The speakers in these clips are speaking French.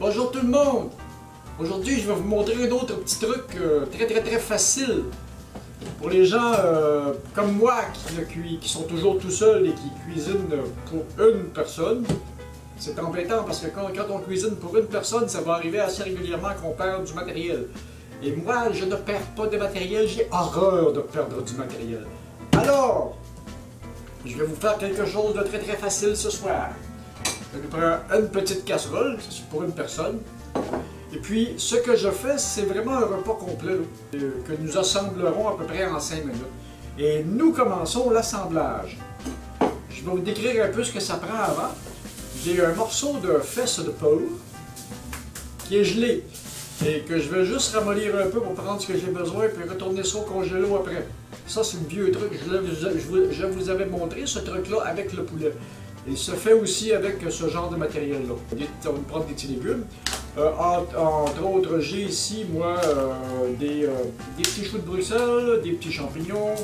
Bonjour tout le monde! Aujourd'hui, je vais vous montrer un autre petit truc très facile pour les gens comme moi qui sont toujours tout seuls et qui cuisinent pour une personne. C'est embêtant parce que quand on cuisine pour une personne, ça va arriver assez régulièrement qu'on perd du matériel. Et moi, je ne perds pas de matériel, j'ai horreur de perdre du matériel. Alors, je vais vous faire quelque chose de très facile ce soir. Je prends une petite casserole, c'est pour une personne. Et puis, ce que je fais, c'est vraiment un repas complet là, que nous assemblerons à peu près en 5 minutes. Et nous commençons l'assemblage. Je vais vous décrire un peu ce que ça prend avant. J'ai un morceau de fesse de porc qui est gelé et que je vais juste ramollir un peu pour prendre ce que j'ai besoin puis retourner ça au congélo après. Ça, c'est un vieux truc. Je vous avais montré ce truc-là avec le poulet. Il se fait aussi avec ce genre de matériel-là. On va prendre des petits légumes. Entre autres, j'ai ici, moi, des petits choux de Bruxelles, des petits champignons,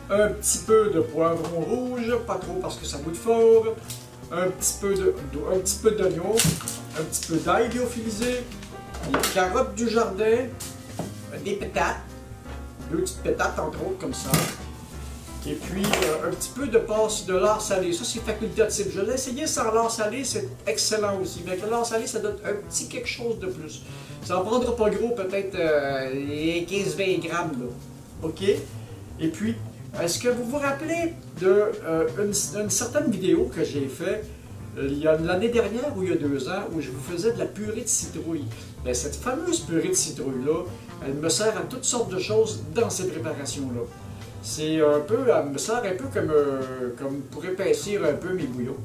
un petit peu de poivron rouge, pas trop parce que ça goûte fort, un petit peu d'oignon, un petit peu d'ail lyophilisé, des carottes du jardin, des pétates, 2 petites pétates entre autres comme ça. Et puis, un petit peu de passe de lard salé. Ça, c'est facultatif. Je l'ai essayé sans lard salé, c'est excellent aussi. Mais avec le lard salé, ça donne un petit quelque chose de plus. Ça en prendra pas gros, peut-être 15-20 grammes. Là. OK? Et puis, est-ce que vous vous rappelez d'une certaine vidéo que j'ai faite il y a l'année dernière ou il y a 2 ans, où je vous faisais de la purée de citrouille? Bien, cette fameuse purée de citrouille-là, elle me sert à toutes sortes de choses dans ces préparations-là. C'est un peu, elle me sert un peu comme pour épaissir un peu mes bouillons.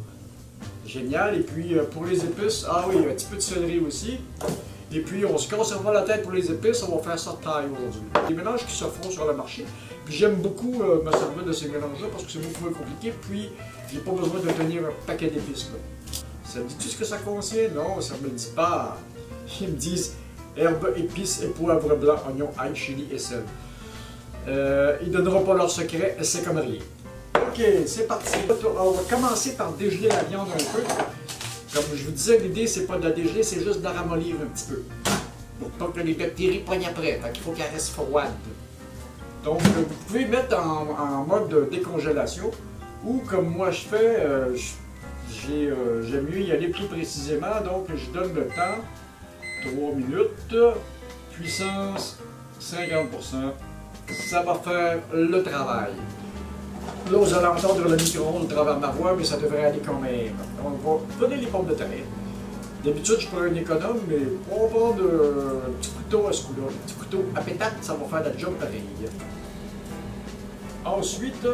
Génial. Et puis pour les épices, ah oui, un petit peu de céleri aussi. Et puis on se cassera pas la tête pour les épices, on va faire ça de taille aujourd'hui. Des mélanges qui se font sur le marché. Puis j'aime beaucoup me servir de ces mélanges-là parce que c'est beaucoup moins compliqué. Puis j'ai pas besoin de tenir un paquet d'épices. Ça me dit-tu ce que ça contient? Non, ça me le dit pas. Ils me disent herbes, épices et poivre blanc, oignons, ail, chili et sel. Ils ne donneront pas leur secret, c'est comme rien. Ok, c'est parti. On va commencer par dégeler la viande un peu. Comme je vous disais, l'idée c'est pas de la dégeler, c'est juste de la ramollir un petit peu. Pour pas que les bactéries pognent après. Il faut qu'elle reste froide. Donc vous pouvez mettre en mode décongélation. Ou comme moi je fais, j'aime mieux y aller plus précisément. Donc je donne le temps. 3 minutes. Puissance 50%. Ça va faire le travail. Là, vous allez entendre le micro-ondes au travers de ma voix, mais ça devrait aller quand même. On va donner les pommes de terre. D'habitude, je prends un économe, mais on va prendre un petit couteau à ce coup-là. Un petit couteau à pétate, ça va faire la job pareil. Ensuite,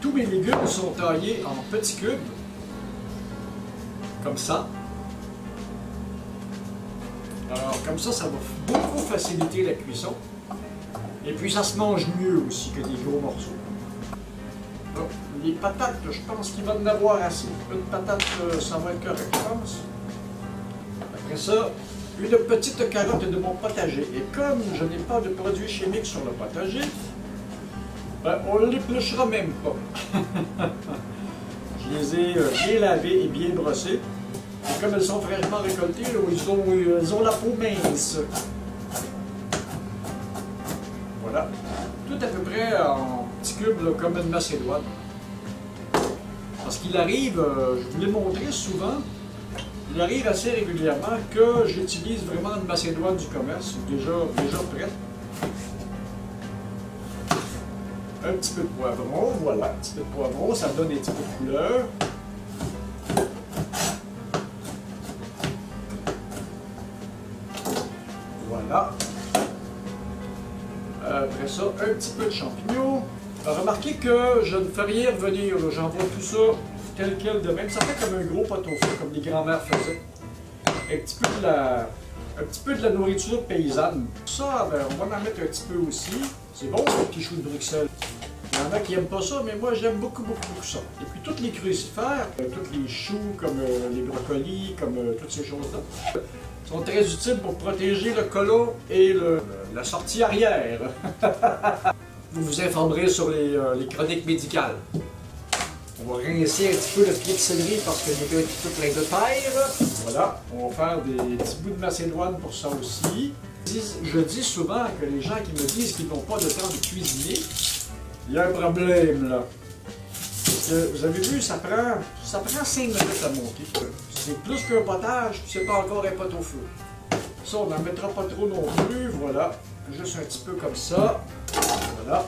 tous mes légumes sont taillés en petits cubes, comme ça. Alors, comme ça, ça va beaucoup faciliter la cuisson. Et puis, ça se mange mieux aussi que des gros morceaux. Bon, les patates, je pense qu'il va en avoir assez. Une patate, ça va être correct, je pense. Après ça, une petite carotte de mon potager. Et comme je n'ai pas de produits chimiques sur le potager, ben, on ne l'épluchera même pas. Je les ai bien lavées et bien brossées. Et comme elles sont fraîchement récoltées, là, elles ont la peau mince. Voilà. Tout à peu près en petits cubes, là, comme une macédoine. Parce qu'il arrive, je vous l'ai montré souvent, il arrive assez régulièrement que j'utilise vraiment une macédoine du commerce, déjà prête. Un petit peu de poivron, voilà, un petit peu de poivron, ça donne un petit peu de couleur. Voilà. Après ça, un petit peu de champignons. Remarquez que je ne fais rien revenir, j'envoie tout ça tel quel de même. Ça fait comme un gros pot-au-feu, comme les grands-mères faisaient. Un petit peu de la nourriture paysanne. Ça, ben, on va en mettre un petit peu aussi. C'est bon, les petits choux de Bruxelles. Il y en a qui n'aiment pas ça, mais moi j'aime beaucoup ça. Et puis tous les crucifères, tous les choux, comme les brocolis, comme toutes ces choses-là, sont très utiles pour protéger le côlon et la sortie arrière. Vous vous informerez sur les chroniques médicales. On va rincer un petit peu le pied de céleri parce qu'il était un petit peu plein de terre. Voilà, on va faire des petits bouts de macédoine pour ça aussi. Je dis souvent que les gens qui me disent qu'ils n'ont pas de temps de cuisiner, il y a un problème là. Parce que, vous avez vu, ça prend 5 minutes à monter. C'est plus qu'un potage, puis c'est pas encore un pot au feu. Ça, on n'en mettra pas trop non plus, voilà. Juste un petit peu comme ça. Voilà.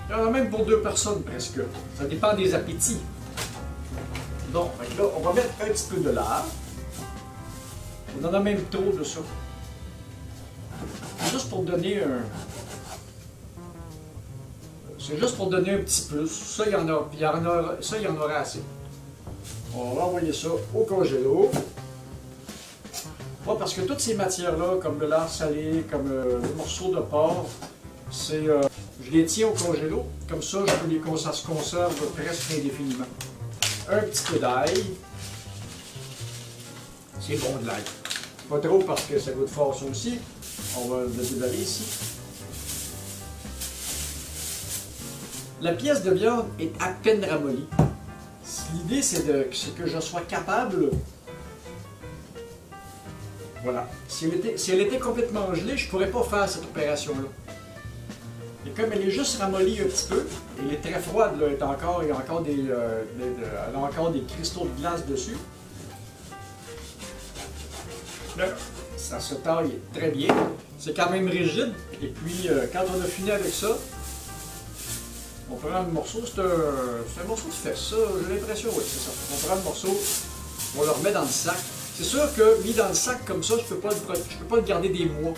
Il y en a même pour 2 personnes presque. Ça dépend des appétits. Donc, là, on va mettre un petit peu de lard. On en a même trop de ça. Juste pour donner un... C'est juste pour donner un petit plus. Ça, il y en aura assez. On va envoyer ça au congélo. Pas parce que toutes ces matières-là, comme le lard salé, comme le morceau de porc, je les tiens au congélo. Comme ça, ça se conserve presque indéfiniment. Un petit peu d'ail. C'est bon de l'ail. Pas trop parce que ça goûte fort ça aussi. On va le déballer ici. La pièce de viande est à peine ramollie. L'idée, c'est que je sois capable... Voilà. Si elle était complètement gelée, je ne pourrais pas faire cette opération-là. Et comme elle est juste ramollie un petit peu, elle est très froide, là, elle a encore des cristaux de glace dessus. Là, ça se taille très bien. C'est quand même rigide. Et puis, quand on a fini avec ça, on prend le morceau. C'est un morceau de fesse, ça. J'ai l'impression, oui, c'est ça. On prend le morceau, on le remet dans le sac. C'est sûr que, mis dans le sac comme ça, je ne peux pas le garder des mois.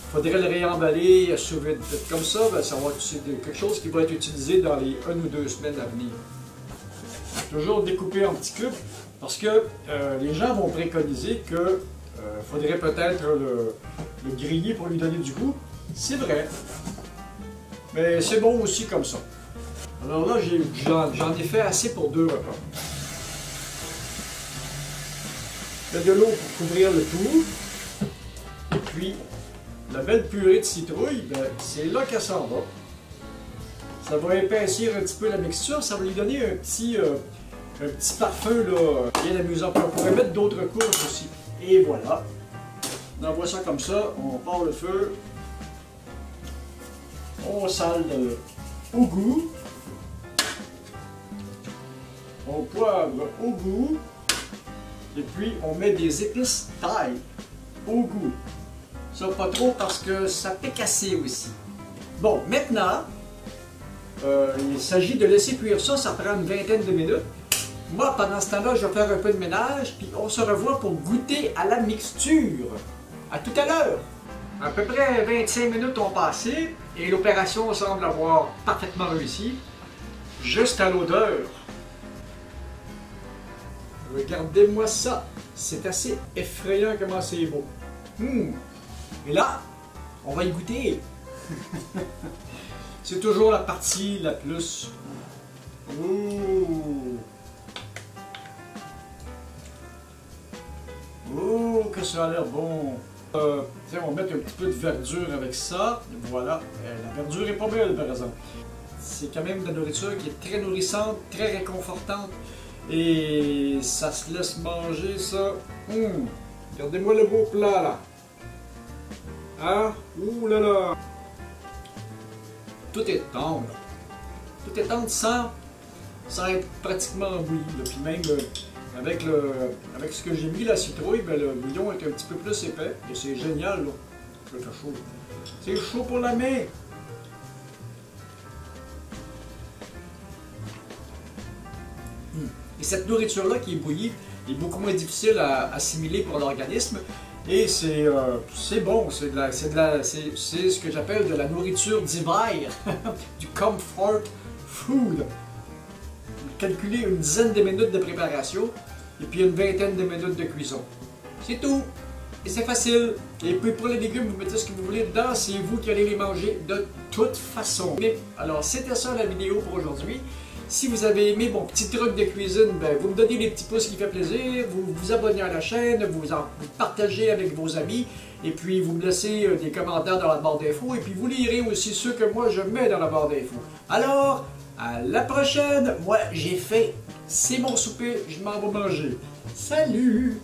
Il faudrait le réemballer sous vide. Comme ça, ben, c'est quelque chose qui va être utilisé dans les 1 ou 2 semaines à venir. Toujours découpé en petits cubes, parce que les gens vont préconiser que faudrait peut-être le griller pour lui donner du goût. C'est vrai. Mais c'est bon aussi comme ça. Alors là, j'en ai fait assez pour 2 repas. Il y a de l'eau pour couvrir le tout. Et puis, la belle purée de citrouille, ben, c'est là qu'elle s'en va. Ça va épaissir un petit peu la mixture, ça va lui donner un petit parfum là, bien amusant. On pourrait mettre d'autres couches aussi. Et voilà. On envoie ça comme ça, on part le feu. On sale au goût. On poivre au goût. Et puis on met des épices thaï au goût. Ça pas trop parce que ça pique assez aussi. Bon, maintenant, il s'agit de laisser cuire ça, ça prend une vingtaine de minutes. Moi, pendant ce temps-là, je vais faire un peu de ménage, puis on se revoit pour goûter à la mixture. À tout à l'heure! À peu près 25 minutes ont passé, et l'opération semble avoir parfaitement réussi. Juste à l'odeur. Regardez-moi ça! C'est assez effrayant comment c'est beau. Et là, on va y goûter. C'est toujours la partie la plus... Ouh! Oh, que ça a l'air bon! On va mettre un petit peu de verdure avec ça. Voilà. La verdure est pas belle, par exemple. C'est quand même de la nourriture qui est très nourrissante, très réconfortante. Et ça se laisse manger, ça. Regardez-moi le beau plat, là. Ah, ouh là là! Tout est tendre. Tout est tendre sans être pratiquement bouilli. Puis même avec ce que j'ai mis, la citrouille, ben, le bouillon est un petit peu plus épais. Et c'est génial, là. Ça fait chaud. C'est chaud pour la main. Et cette nourriture-là qui est bouillie est beaucoup moins difficile à assimiler pour l'organisme. Et c'est bon, c'est ce que j'appelle de la nourriture d'hiver, du comfort food. Calculez une dizaine de minutes de préparation et puis une vingtaine de minutes de cuisson. C'est tout. Et c'est facile. Et puis pour les légumes, vous mettez ce que vous voulez dedans, c'est vous qui allez les manger de toute façon. Alors c'était ça la vidéo pour aujourd'hui. Si vous avez aimé mon petit truc de cuisine, ben, vous me donnez les petits pouces qui fait plaisir, vous vous abonnez à la chaîne, vous partagez avec vos amis, et puis vous me laissez des commentaires dans la barre d'infos, et puis vous lirez aussi ceux que moi je mets dans la barre d'infos. Alors, à la prochaine! Moi, j'ai faim, c'est mon souper, je m'en vais manger. Salut!